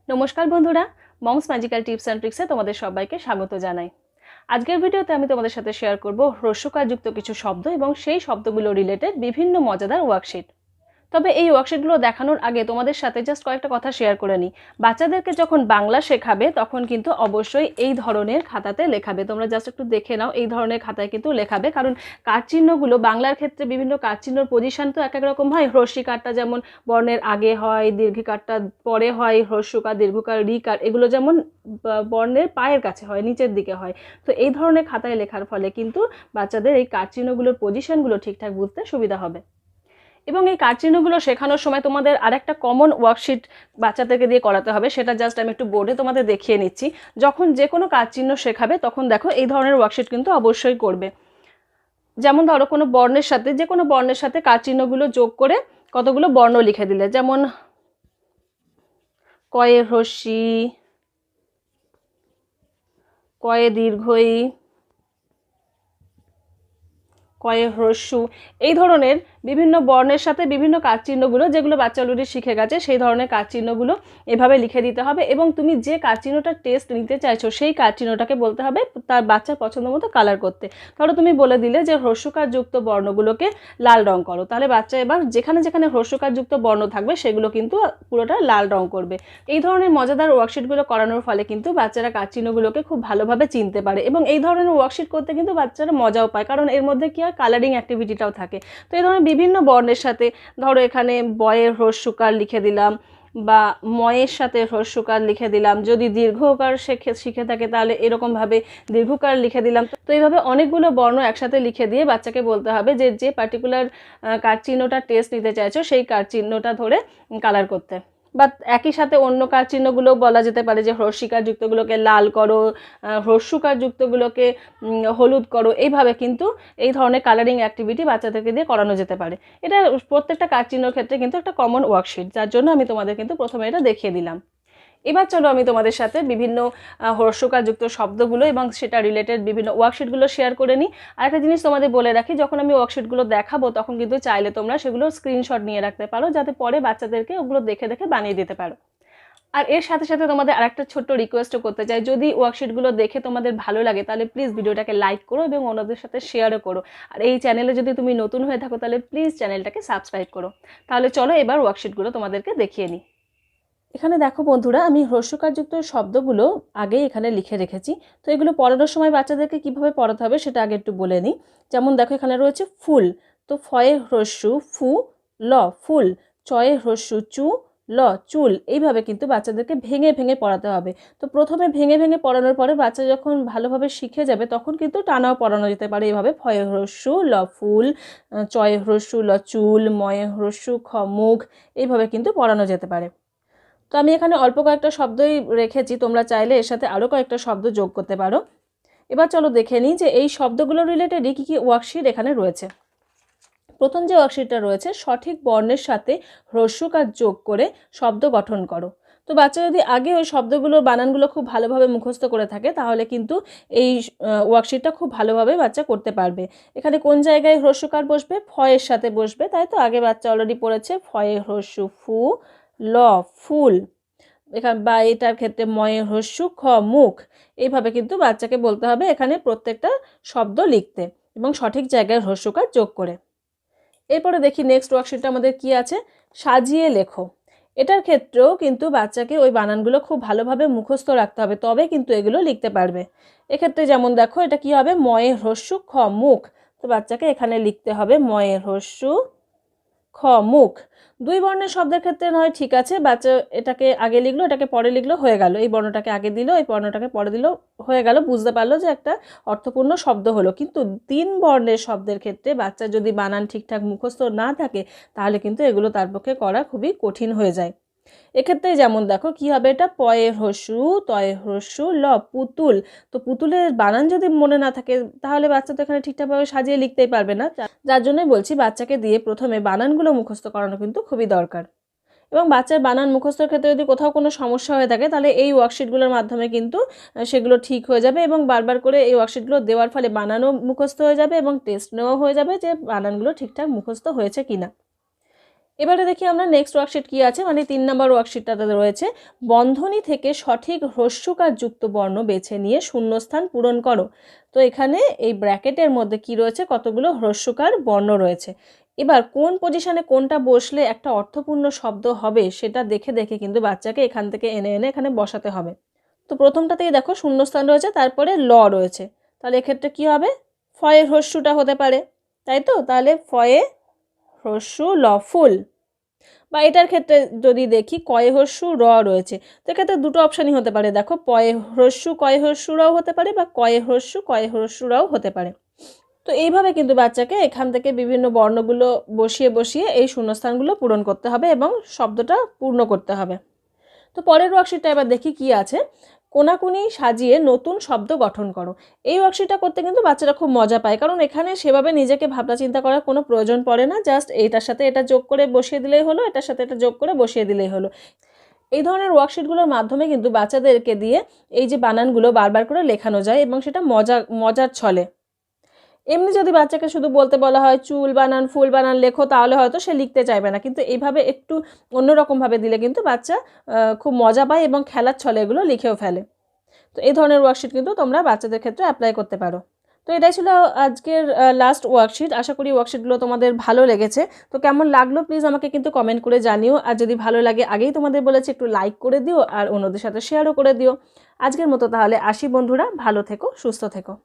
নমস্কার বন্ধুরা, moms magical tips and ট্রিক্সে তোমাদের সবাইকে স্বাগত জানাই। আজকের ভিডিওতে আমি তোমাদের সাথে শেয়ার করব হ্রস্বকারযুক্ত কিছু শব্দ এবং সেই শব্দগুলো রিলেটেড বিভিন্ন মজাদার ওয়ার্কশিট। তবে এই ওয়ার্কশিটগুলো দেখানোর আগে তোমাদের সাথে জাস্ট কয়েকটা কথা শেয়ার করে নিই। বাচ্চাদেরকে যখন বাংলা শেখাবে তখন কিন্তু অবশ্যই এই ধরনের খাতাতে লেখাবে। তোমরা জাস্ট একটু দেখে নাও, এই ধরনের খাতায় কিন্তু লেখাবে, কারণ কারচিহ্নগুলো বাংলার ক্ষেত্রে বিভিন্ন কারচিহ্নর পজিশন তো এক এক রকম হয়। হ্রস্বীকারটা যেমন বর্ণের আগে হয়, দীর্ঘিকারটা পরে হয়, হ্রস্বকার, দীর্ঘকার, ঋকার এগুলো যেমন বর্ণের পায়ের কাছে হয়, নিচের দিকে হয়। তো এই ধরনের খাতায় লেখার ফলে কিন্তু বাচ্চাদের এই কারচিহ্নগুলোর পজিশনগুলো ঠিকঠাক বুঝতে সুবিধা হবে। এবং এই কারচিহ্নগুলো শেখানোর সময় তোমাদের আরেকটা কমন ওয়ার্কশিট বাচ্চাদেরকে দিয়ে করাতে হবে, সেটা জাস্ট আমি একটু বোর্ডে তোমাদের দেখিয়ে নিচ্ছি। যখন যে কোনো কারচিহ্ন শেখাবে তখন দেখো এই ধরনের ওয়ার্কশিট কিন্তু অবশ্যই করবে। যেমন ধরো কোনো বর্ণের সাথে, যে কোনো বর্ণের সাথে কারচিহ্নগুলো যোগ করে কতগুলো বর্ণ লিখে দিলে, যেমন কয়ে হ্রস্বী, কয়ে দীর্ঘই, কয়ে হ্রস্যু, এই ধরনের বিভিন্ন বর্ণের সাথে বিভিন্ন কারচিহ্নগুলো যেগুলো বাচ্চা অলরেডি শিখে গেছে সেই ধরনের কারচিহ্নগুলো এভাবে লিখে দিতে হবে। এবং তুমি যে কারচিহ্নটার টেস্ট নিতে চাইছো সেই কারচিহ্নটাকে বলতে হবে তার বাচ্চার পছন্দ মতো কালার করতে। ধরো তুমি বলে দিলে যে হ্রস্বকারযুক্ত বর্ণগুলোকে লাল রং করো, তাহলে বাচ্চা এবার যেখানে যেখানে হ্রস্বকারযুক্ত বর্ণ থাকবে সেগুলো কিন্তু পুরোটা লাল রং করবে। এই ধরনের মজাদার ওয়ার্কশিটগুলো করানোর ফলে কিন্তু বাচ্চারা কারচিহ্নগুলোকে খুব ভালোভাবে চিনতে পারে। এবং এই ধরনের ওয়ার্কশিট করতে কিন্তু বাচ্চারা মজাও পায়, কারণ এর মধ্যে কি হয়, কালারিং অ্যাক্টিভিটিটাও থাকে। তো এই ধরনের বিভিন্ন বর্ণের সাথে, ধরো এখানে বয়ের হ্রস্বকার লিখে দিলাম বা ময়ের সাথে হ্রস্বকার লিখে দিলাম, যদি দীর্ঘকার শিখে থাকে তাহলে এরকমভাবে দীর্ঘকার লিখে দিলাম। তো এইভাবে অনেকগুলো বর্ণ একসাথে লিখে দিয়ে বাচ্চাকে বলতে হবে যে যে পার্টিকুলার কারচিহ্নটা টেস্ট নিতে চাইছো সেই কারচিহ্নটা ধরে কালার করতে। বা একই সাথে অন্য কারচিহ্নগুলো বলা যেতে পারে যে হ্রস্বীকার যুক্তগুলোকে লাল করো, হ্রস্বকার যুক্তগুলোকে হলুদ করো। এইভাবে কিন্তু এই ধরনের কালারিং অ্যাক্টিভিটি বাচ্চাদেরকে দিয়ে করানো যেতে পারে। এটা প্রত্যেকটা কারচিহ্নের ক্ষেত্রে কিন্তু একটা কমন ওয়ার্কশিট, যার জন্য আমি তোমাদের কিন্তু প্রথমে এটা দেখিয়ে দিলাম। এবার চলো আমি তোমাদের সাথে বিভিন্ন হ্রস্বকারযুক্ত শব্দগুলো এবং সেটা রিলেটেড বিভিন্ন ওয়ার্কশিটগুলো শেয়ার করে নিই। আর একটা জিনিস তোমাদের বলে রাখি, যখন আমি ওয়ার্কশিটগুলো দেখাবো তখন কিন্তু চাইলে তোমরা সেগুলো স্ক্রিনশট নিয়ে রাখতে পারো, যাতে পরে বাচ্চাদেরকে ওগুলো দেখে দেখে বানিয়ে দিতে পারো। আর এর সাথে সাথে তোমাদের আরেকটা ছোট্ট রিকোয়েস্টও করতে চাই, যদি ওয়ার্কশিটগুলো দেখে তোমাদের ভালো লাগে তাহলে প্লিজ ভিডিওটাকে লাইক করো এবং অন্যদের সাথে শেয়ারও করো। আর এই চ্যানেলে যদি তুমি নতুন হয়ে থাকো তাহলে প্লিজ চ্যানেলটাকে সাবস্ক্রাইব করো। তাহলে চলো এবার ওয়ার্কশিটগুলো তোমাদেরকে দেখিয়ে নিই। এখানে দেখো বন্ধুরা, আমি হ্রস্বকারযুক্ত শব্দগুলো আগে এখানে লিখে রেখেছি। তো এগুলো পড়ানোর সময় বাচ্চাদেরকে কিভাবে পড়াতে হবে সেটা আগে একটু বলে নিই। যেমন দেখো এখানে রয়েছে ফুল, তো ফয়ে হ্রস্যু ফু ল ফুল, চয়ে হ্রস্যু চু ল চুল। এইভাবে কিন্তু বাচ্চাদেরকে ভেঙে ভেঙে পড়াতে হবে। তো প্রথমে ভেঙে ভেঙে পড়ানোর পরে বাচ্চা যখন ভালোভাবে শিখে যাবে তখন কিন্তু টানাও পড়ানো যেতে পারে। এইভাবে ফয়ে হ্রস্যু ল ফুল, চয়ে হ্রস্যু ল চুল, ময়ে হ্রস্যু খ মুখ, এইভাবে কিন্তু পড়ানো যেতে পারে। তো আমি এখানে অল্প কয়েকটা শব্দই রেখেছি, তোমরা চাইলে এর সাথে আরও কয়েকটা শব্দ যোগ করতে পারো। এবার চলো দেখে নিই যে এই শব্দগুলো রিলেটেডই কী কী ওয়ার্কশিট এখানে রয়েছে। প্রথম যে ওয়ার্কশিটটা রয়েছে, সঠিক বর্ণের সাথে হ্রস্বকার যোগ করে শব্দ গঠন করো। তো বাচ্চা যদি আগে ওই শব্দগুলোর বানানগুলো খুব ভালোভাবে মুখস্থ করে থাকে তাহলে কিন্তু এই ওয়ার্কশিটটা খুব ভালোভাবে বাচ্চা করতে পারবে। এখানে কোন জায়গায় হ্রস্বকার বসবে, ফয়ের সাথে বসবে, তাই তো আগে বাচ্চা অলরেডি পড়েছে ফয়ে হ্রস্যু ফু ল ফুল। এখানে বা এটার ক্ষেত্রে ময়ে হ্রস্যু খ মুখ। এইভাবে কিন্তু বাচ্চাকে বলতে হবে এখানে প্রত্যেকটা শব্দ লিখতে এবং সঠিক জায়গায় হ্রস্বকার যোগ করে। এরপরে দেখি নেক্সট ওয়ার্কশিটটা আমাদের কি আছে, সাজিয়ে লেখো। এটার ক্ষেত্রেও কিন্তু বাচ্চাকে ওই বানানগুলো খুব ভালোভাবে মুখস্থ রাখতে হবে, তবে কিন্তু এগুলো লিখতে পারবে। এক্ষেত্রে যেমন দেখো এটা কি হবে, ময়ে হ্রস্যু খ মুখ। তো বাচ্চাকে এখানে লিখতে হবে ময়ে হ্রস্যু খ মুখ। দুই বর্ণের শব্দের ক্ষেত্রে নয় ঠিক আছে, বাচ্চা এটাকে আগে লিখলো এটাকে পরে লিখলো, হয়ে গেল। এই বর্ণটাকে আগে দিল এই বর্ণটাকে পরে দিল, হয়ে গেল, বুঝতে পারলো যে একটা অর্থপূর্ণ শব্দ হলো। কিন্তু তিন বর্ণের শব্দের ক্ষেত্রে বাচ্চা যদি বানান ঠিকঠাক মুখস্থ না থাকে তাহলে কিন্তু এগুলো তার পক্ষে করা খুবই কঠিন হয়ে যায়। এক্ষেত্রে যেমন দেখো কি হবে, এটা পয়ে হ্রস্যু তয়ে হ্রস্যু ল পুতুল। তো পুতুলের বানান যদি মনে না থাকে তাহলে বাচ্চা তো এখানে ঠিকঠাকভাবে সাজিয়ে লিখতেই পারবে না। যার জন্যই বলছি বাচ্চাকে দিয়ে প্রথমে বানানগুলো মুখস্থ করানো কিন্তু খুবই দরকার। এবং বাচ্চার বানান মুখস্থের ক্ষেত্রে যদি কোথাও কোনো সমস্যা হয়ে থাকে তাহলে এই ওয়ার্কশিটগুলোর মাধ্যমে কিন্তু সেগুলো ঠিক হয়ে যাবে। এবং বারবার করে এই ওয়ার্কশিটগুলো দেওয়ার ফলে বানানও মুখস্থ হয়ে যাবে এবং টেস্ট নেওয়া হয়ে যাবে যে বানানগুলো ঠিকঠাক মুখস্থ হয়েছে কিনা। এবারে দেখি আমরা নেক্সট ওয়ার্কশিট কি আছে, মানে 3 নম্বর ওয়ার্কশিটটাতে রয়েছে বন্ধনী থেকে সঠিক হ্রস্বকার যুক্ত বর্ণ বেছে নিয়ে শূন্যস্থান পূরণ করো। তো এখানে এই ব্র্যাকেটের মধ্যে কি রয়েছে, কতগুলো হ্রস্বকার বর্ণ রয়েছে। এবার কোন পজিশনে কোনটা বসলে একটা অর্থপূর্ণ শব্দ হবে সেটা দেখে দেখে কিন্তু বাচ্চাকে এখান থেকে এনে এনে এখানে বসাতে হবে। তো প্রথমটাতেই দেখো শূন্যস্থান রয়েছে, তারপরে ল রয়েছে, তাহলে এক্ষেত্রে কি হবে, ফয়ে হ্রস্বটা হতে পারে, তাই তো? তাহলে ফয়ে হ্রস্ব ল ফুল। বা এটার ক্ষেত্রে যদি দেখি কয়ে হ্রস্ব র রয়েছে, তো এক্ষেত্রে দুটো অপশানই হতে পারে, দেখো পয়ে হ্রস্ব কয়ে হ্রস্ব রও হতে পারে বা কয়ে হ্রস্ব কয়ে হ্রস্ব রও হতে পারে। তো এইভাবে কিন্তু বাচ্চাকে এখান থেকে বিভিন্ন বর্ণগুলো বসিয়ে বসিয়ে এই শূন্যস্থানগুলো পূরণ করতে হবে এবং শব্দটা পূর্ণ করতে হবে। তো পরের ওয়ার্কশিটটা এবার দেখি কি আছে, কোনাকুনি সাজিয়ে নতুন শব্দ গঠন করো। এই ওয়ার্কশিটটা করতে কিন্তু বাচ্চারা খুব মজা পায়, কারণ এখানে সেভাবে নিজেকে ভাবনা চিন্তা করার কোনো প্রয়োজন পড়ে না, জাস্ট এইটার সাথে এটা যোগ করে বসিয়ে দিলেই হলো, এটার সাথে এটা যোগ করে বসিয়ে দিলেই হলো। এই ধরনের ওয়ার্কশিটগুলোর মাধ্যমে কিন্তু বাচ্চাদেরকে দিয়ে এই যে বানানগুলো বারবার করে লেখানো যায় এবং সেটা মজার ছলে। এমনি যদি বাচ্চাকে শুধু বলতে বলা হয় চুল বানান ফুল বানান লেখো, তাহলে হয়তো সে লিখতে চাইবে না, কিন্তু এইভাবে একটু অন্যরকমভাবে দিলে কিন্তু বাচ্চা খুব মজা পায় এবং খেলার ছলে এগুলো লিখেও ফেলে। তো এই ধরনের ওয়ার্কশিট কিন্তু তোমরা বাচ্চাদের ক্ষেত্রে অ্যাপ্লাই করতে পারো। তো এটাই ছিল আজকের লাস্ট ওয়ার্কশিট। আশা করি ওয়ার্কশিটগুলো তোমাদের ভালো লেগেছে। তো কেমন লাগলো প্লিজ আমাকে কিন্তু কমেন্ট করে জানিও, আর যদি ভালো লাগে আগেই তোমাদের বলেছি একটু লাইক করে দিও আর অন্যদের সাথে শেয়ারও করে দিও। আজকের মতো তাহলে আসি বন্ধুরা, ভালো থেকো সুস্থ থেকো।